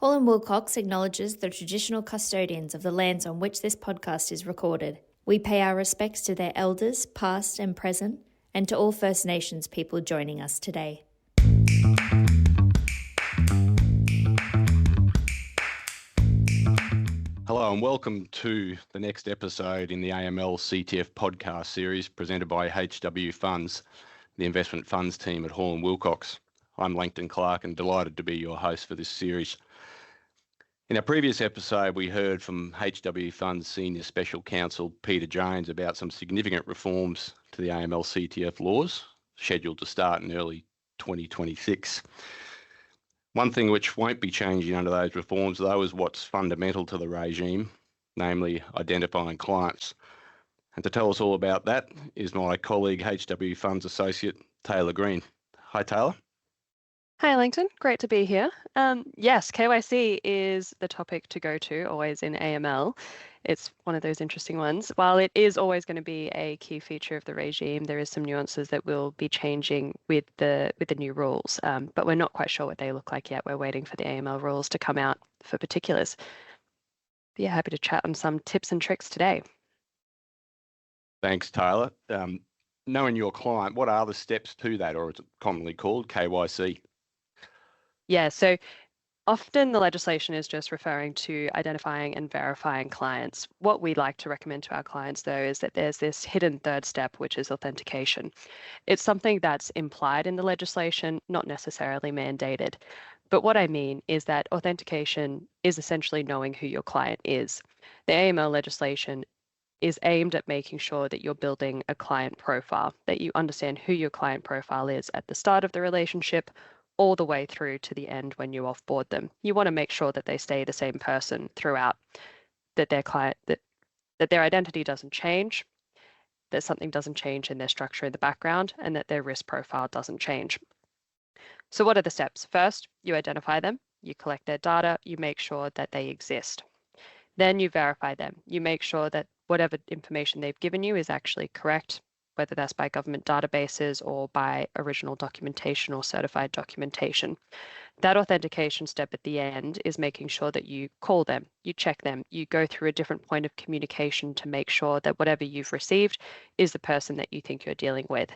Hall and Wilcox acknowledges the traditional custodians of the lands on which this podcast is recorded. We pay our respects to their elders, past and present, and to all First Nations people joining us today. Hello and welcome to the next episode in the AML CTF podcast series presented by HW Funds, the investment funds team at Hall and Wilcox. I'm Langton Clark and delighted to be your host for this series. In our previous episode, we heard from HW Funds Senior Special Counsel Peter Jones about some significant reforms to the AML CTF laws, scheduled to start in early 2026. One thing which won't be changing under those reforms, though, is what's fundamental to the regime, namely identifying clients. And to tell us all about that is my colleague, HW Funds Associate Taylor Green. Hi, Taylor. Hi, Langton. Great to be here. Yes, KYC is the topic to go to, always in AML. It's one of those interesting ones. While it is always going to be a key feature of the regime, there is some nuances that will be changing with the new rules, but we're not quite sure what they look like yet. We're waiting for the AML rules to come out for particulars. But yeah, happy to chat on some tips and tricks today. Thanks, Taylor. Knowing your client, what are the steps to that, or is it commonly called KYC? Yeah, so often the legislation is just referring to identifying and verifying clients. What we like to recommend to our clients, though, is that there's this hidden third step, which is authentication. It's something that's implied in the legislation, not necessarily mandated. But what I mean is that authentication is essentially knowing who your client is. The AML legislation is aimed at making sure that you're building a client profile, that you understand who your client profile is at the start of the relationship, all the way through to the end when you offboard them. You want to make sure that they stay the same person throughout, that their client, that their identity doesn't change, that something doesn't change in their structure in the background, and that their risk profile doesn't change. So what are the steps? First, you identify them, you collect their data, you make sure that they exist. Then you verify them. You make sure that whatever information they've given you is actually correct, whether that's by government databases or by original documentation or certified documentation. That authentication step at the end is making sure that you call them, you check them, you go through a different point of communication to make sure that whatever you've received is the person that you think you're dealing with.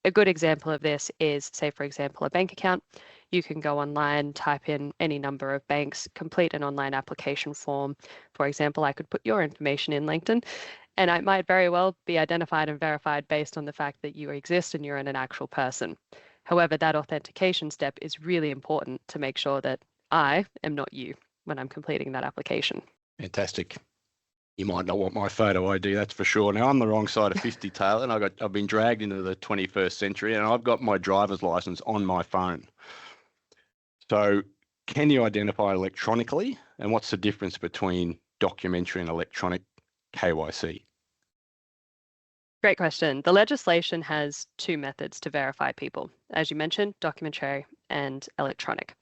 A good example of this is, say, for example, a bank account. You can go online, type in any number of banks, complete an online application form. For example, I could put your information in LinkedIn, and it might very well be identified and verified based on the fact that you exist and you're an actual person. However, that authentication step is really important to make sure that I am not you when I'm completing that application. Fantastic. You might not want my photo ID, that's for sure. Now, I'm the wrong side of 50, Taylor, and I've been dragged into the 21st century, and I've got my driver's license on my phone. So can you identify electronically? And what's the difference between documentary and electronic KYC? Great question. The legislation has two methods to verify people. As you mentioned, documentary and electronic.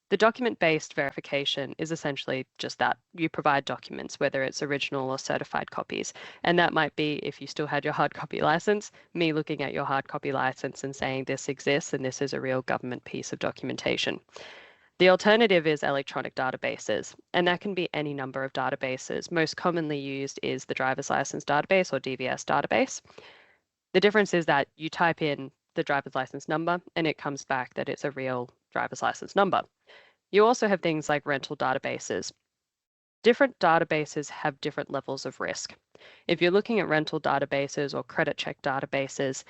The document-based verification is essentially just that. You provide documents, whether it's original or certified copies. And that might be, if you still had your hard copy license, me looking at your hard copy license and saying this exists and this is a real government piece of documentation. The alternative is electronic databases, and that can be any number of databases. Most commonly used is the driver's license database or DVS database. The difference is that you type in the driver's license number and it comes back that it's a real driver's license number. You also have things like rental databases. Different databases have different levels of risk. If you're looking at rental databases or credit check databases,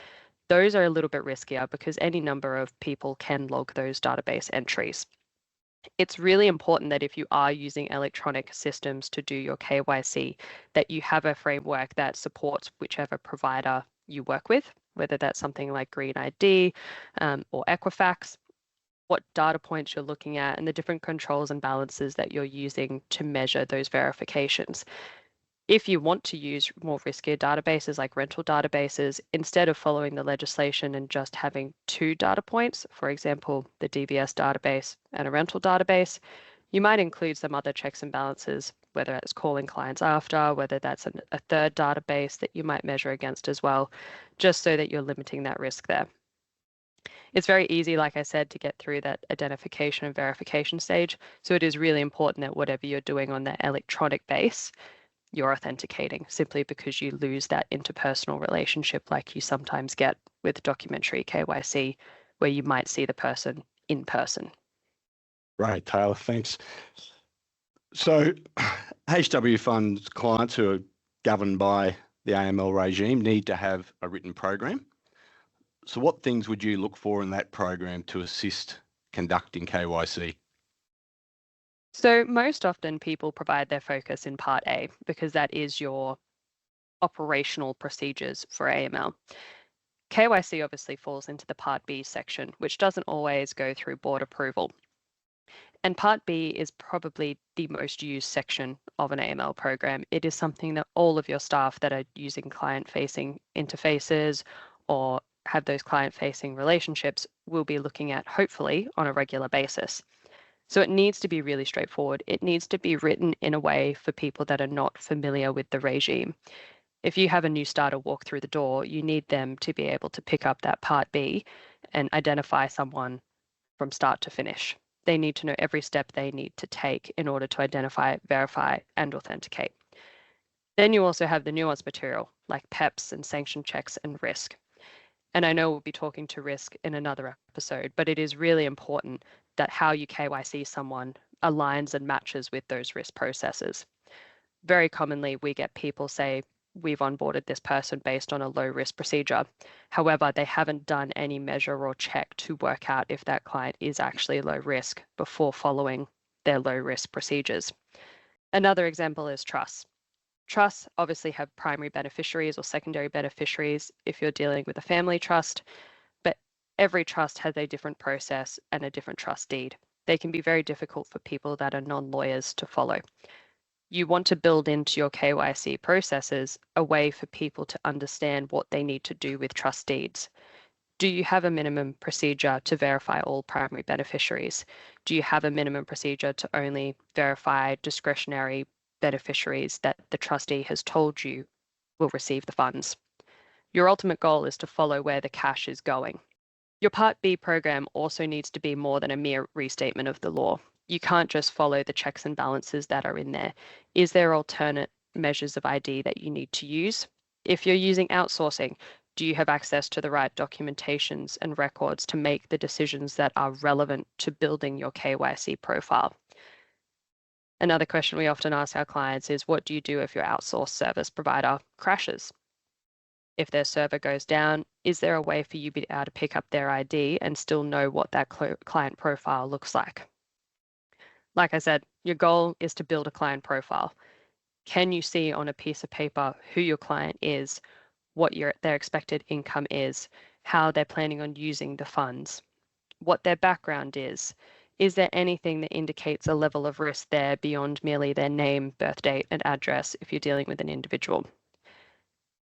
those are a little bit riskier because any number of people can log those database entries. It's really important that if you are using electronic systems to do your KYC, that you have a framework that supports whichever provider you work with, whether that's something like Green ID or Equifax, what data points you're looking at, and the different controls and balances that you're using to measure those verifications. If you want to use more riskier databases like rental databases, instead of following the legislation and just having two data points, for example, the DVS database and a rental database, you might include some other checks and balances, whether it's calling clients after, whether that's a third database that you might measure against as well, just so that you're limiting that risk there. It's very easy, like I said, to get through that identification and verification stage. So it is really important that whatever you're doing on that electronic base, you're authenticating, simply because you lose that interpersonal relationship like you sometimes get with documentary KYC, where you might see the person in person. Right, Taylor, thanks. So HW funds clients who are governed by the AML regime need to have a written program. So what things would you look for in that program to assist conducting KYC? So most often people provide their focus in Part A because that is your operational procedures for AML. KYC obviously falls into the Part B section, which doesn't always go through board approval. And Part B is probably the most used section of an AML program. It is something that all of your staff that are using client-facing interfaces or have those client-facing relationships will be looking at, hopefully, on a regular basis. So it needs to be really straightforward. It needs to be written in a way for people that are not familiar with the regime. If you have a new starter walk through the door, you need them to be able to pick up that Part B and identify someone from start to finish. They need to know every step they need to take in order to identify, verify, and authenticate. Then you also have the nuanced material like PEPs and sanction checks and risk. And I know we'll be talking to risk in another episode, but it is really important that how you KYC someone aligns and matches with those risk processes. Very commonly, we get people say, we've onboarded this person based on a low risk procedure. However, they haven't done any measure or check to work out if that client is actually low risk before following their low risk procedures. Another example is trusts. Trusts obviously have primary beneficiaries or secondary beneficiaries if you're dealing with a family trust, but every trust has a different process and a different trust deed. They can be very difficult for people that are non-lawyers to follow. You want to build into your KYC processes a way for people to understand what they need to do with trust deeds. Do you have a minimum procedure to verify all primary beneficiaries? Do you have a minimum procedure to only verify discretionary beneficiaries that the trustee has told you will receive the funds? Your ultimate goal is to follow where the cash is going. Your Part B program also needs to be more than a mere restatement of the law. You can't just follow the checks and balances that are in there. Is there alternate measures of ID that you need to use? If you're using outsourcing, do you have access to the right documentations and records to make the decisions that are relevant to building your KYC profile? Another question we often ask our clients is, what do you do if your outsourced service provider crashes? If their server goes down, is there a way for you to be able to pick up their ID and still know what that client profile looks like? Like I said, your goal is to build a client profile. Can you see on a piece of paper who your client is, what their expected income is, how they're planning on using the funds, what their background is? Is there anything that indicates a level of risk there beyond merely their name, birth date, and address if you're dealing with an individual?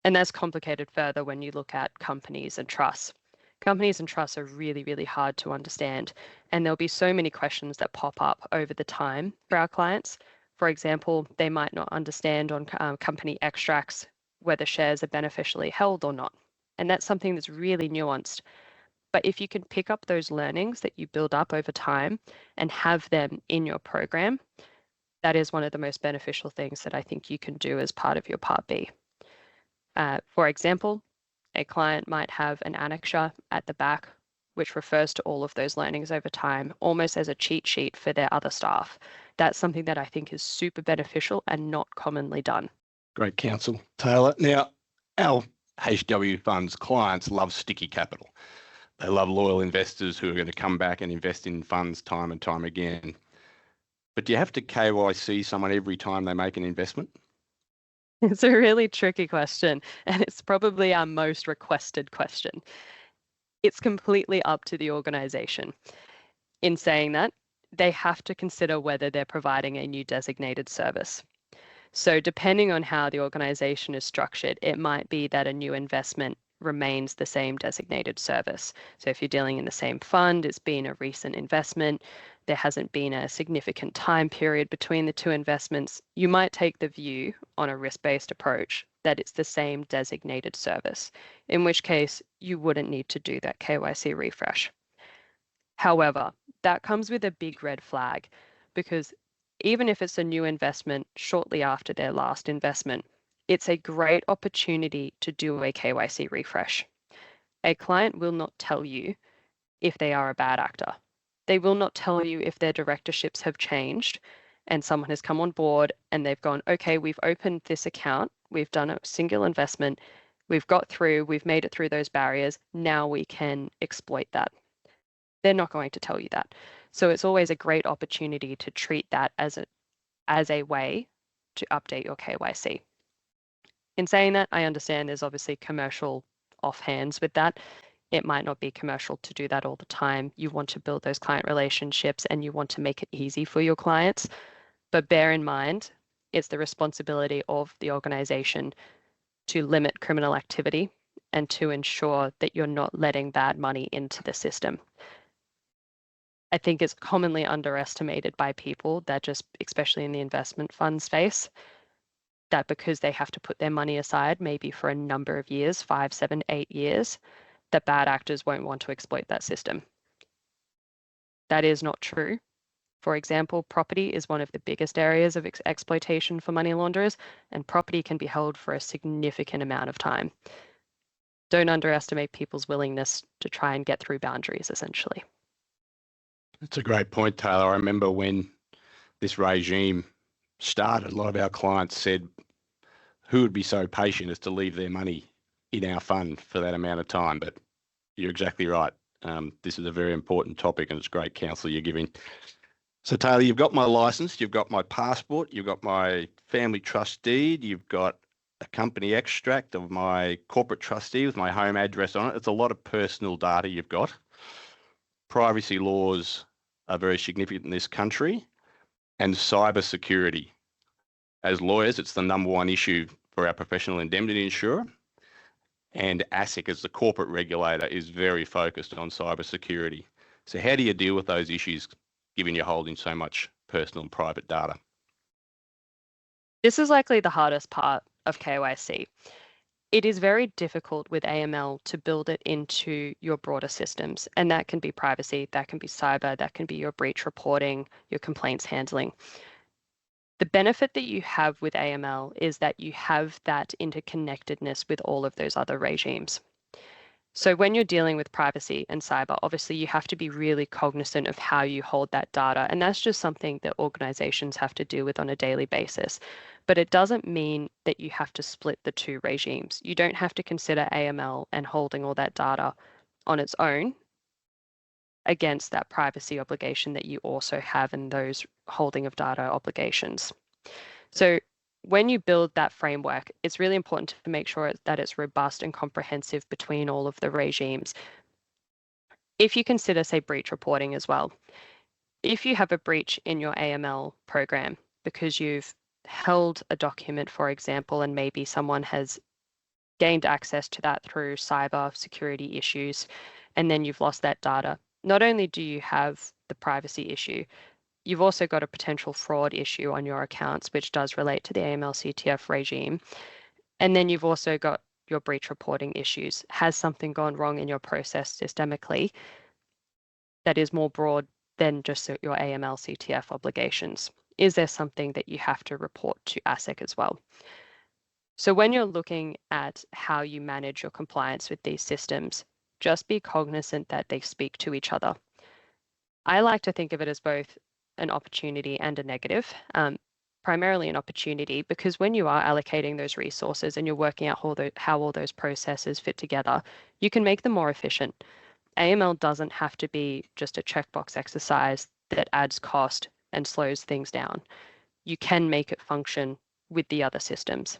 And that's complicated further when you look at companies and trusts. Companies and trusts are really, really hard to understand. And there'll be so many questions that pop up over the time for our clients. For example, they might not understand on company extracts whether shares are beneficially held or not. And that's something that's really nuanced. But if you can pick up those learnings that you build up over time and have them in your program, that is one of the most beneficial things that I think you can do as part of your Part B. For example, a client might have an annexure at the back, which refers to all of those learnings over time, almost as a cheat sheet for their other staff. That's something that I think is super beneficial and not commonly done. Great counsel, Taylor. Now, our HW funds clients love sticky capital. They love loyal investors who are going to come back and invest in funds time and time again. But do you have to KYC someone every time they make an investment? It's a really tricky question, and it's probably our most requested question. It's completely up to the organization. In saying that, they have to consider whether they're providing a new designated service. So depending on how the organization is structured, it might be that a new investment remains the same designated service. So if you're dealing in the same fund, it's been a recent investment, there hasn't been a significant time period between the two investments, you might take the view on a risk-based approach that it's the same designated service, in which case you wouldn't need to do that KYC refresh. However, that comes with a big red flag because even if it's a new investment shortly after their last investment, it's a great opportunity to do a KYC refresh. A client will not tell you if they are a bad actor. They will not tell you if their directorships have changed and someone has come on board and they've gone, okay, we've opened this account, we've done a single investment, we've got through, we've made it through those barriers, now we can exploit that. They're not going to tell you that. So it's always a great opportunity to treat that as a way to update your KYC. In saying that, I understand there's obviously commercial offhands with that. It might not be commercial to do that all the time. You want to build those client relationships and you want to make it easy for your clients. But bear in mind, it's the responsibility of the organization to limit criminal activity and to ensure that you're not letting bad money into the system. I think it's commonly underestimated by people that just, especially in the investment fund space, that because they have to put their money aside, maybe for a number of years, 5, 7, 8 years, that bad actors won't want to exploit that system. That is not true. For example, property is one of the biggest areas of exploitation for money launderers, and property can be held for a significant amount of time. Don't underestimate people's willingness to try and get through boundaries, essentially. That's a great point, Taylor. I remember when this regime started, a lot of our clients said, who would be so patient as to leave their money in our fund for that amount of time? But you're exactly right. This is a very important topic and it's great counsel you're giving. So Taylor, you've got my license, you've got my passport, you've got my family trust deed, you've got a company extract of my corporate trustee with my home address on it. It's a lot of personal data you've got. Privacy laws are very significant in this country, and cyber security. As lawyers, it's the number one issue for our professional indemnity insurer. And ASIC, as the corporate regulator, is very focused on cyber security. So how do you deal with those issues, given you're holding so much personal and private data? This is likely the hardest part of KYC. It is very difficult with AML to build it into your broader systems, and that can be privacy, that can be cyber, that can be your breach reporting, your complaints handling. The benefit that you have with AML is that you have that interconnectedness with all of those other regimes. So when you're dealing with privacy and cyber, obviously you have to be really cognizant of how you hold that data. And that's just something that organizations have to deal with on a daily basis. But it doesn't mean that you have to split the two regimes. You don't have to consider AML and holding all that data on its own against that privacy obligation that you also have in those holding of data obligations. So when you build that framework, it's really important to make sure that it's robust and comprehensive between all of the regimes. If you consider, say, breach reporting as well, if you have a breach in your AML program because you've held a document, for example, and maybe someone has gained access to that through cyber security issues, and then you've lost that data, not only do you have the privacy issue, you've also got a potential fraud issue on your accounts, which does relate to the AML CTF regime. And then you've also got your breach reporting issues. Has something gone wrong in your process systemically that is more broad than just your AML CTF obligations? Is there something that you have to report to ASIC as well? So when you're looking at how you manage your compliance with these systems, just be cognizant that they speak to each other. I like to think of it as both an opportunity and a negative, primarily an opportunity, because when you are allocating those resources and you're working out how all those processes fit together, you can make them more efficient. AML doesn't have to be just a checkbox exercise that adds cost and slows things down. You can make it function with the other systems.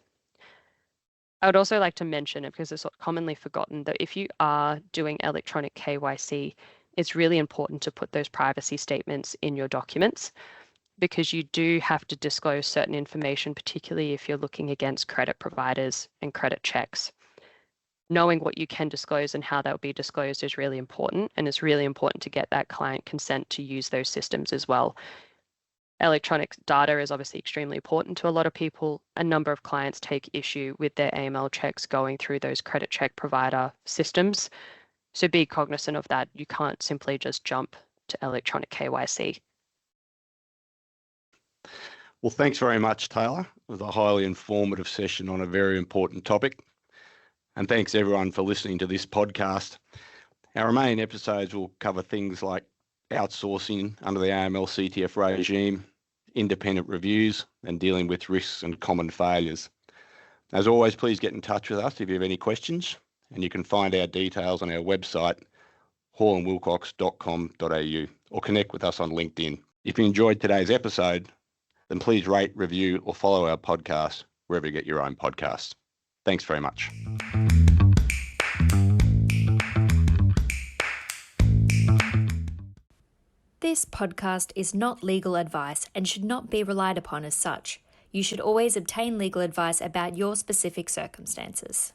I would also like to mention it because it's commonly forgotten that if you are doing electronic KYC, it's really important to put those privacy statements in your documents because you do have to disclose certain information, particularly if you're looking against credit providers and credit checks. Knowing what you can disclose and how that will be disclosed is really important, and it's really important to get that client consent to use those systems as well. Electronic data is obviously extremely important to a lot of people. A number of clients take issue with their AML checks going through those credit check provider systems. So be cognizant of that. You can't simply just jump to electronic KYC. Well, thanks very much, Taylor. It was a highly informative session on a very important topic. And thanks everyone for listening to this podcast. Our remaining episodes will cover things like outsourcing under the AML CTF regime, independent reviews, and dealing with risks and common failures. As always, please get in touch with us if you have any questions, and you can find our details on our website, hallandwilcox.com.au, or connect with us on LinkedIn. If you enjoyed today's episode, then please rate, review, or follow our podcast wherever you get your own podcasts. Thanks very much. This podcast is not legal advice and should not be relied upon as such. You should always obtain legal advice about your specific circumstances.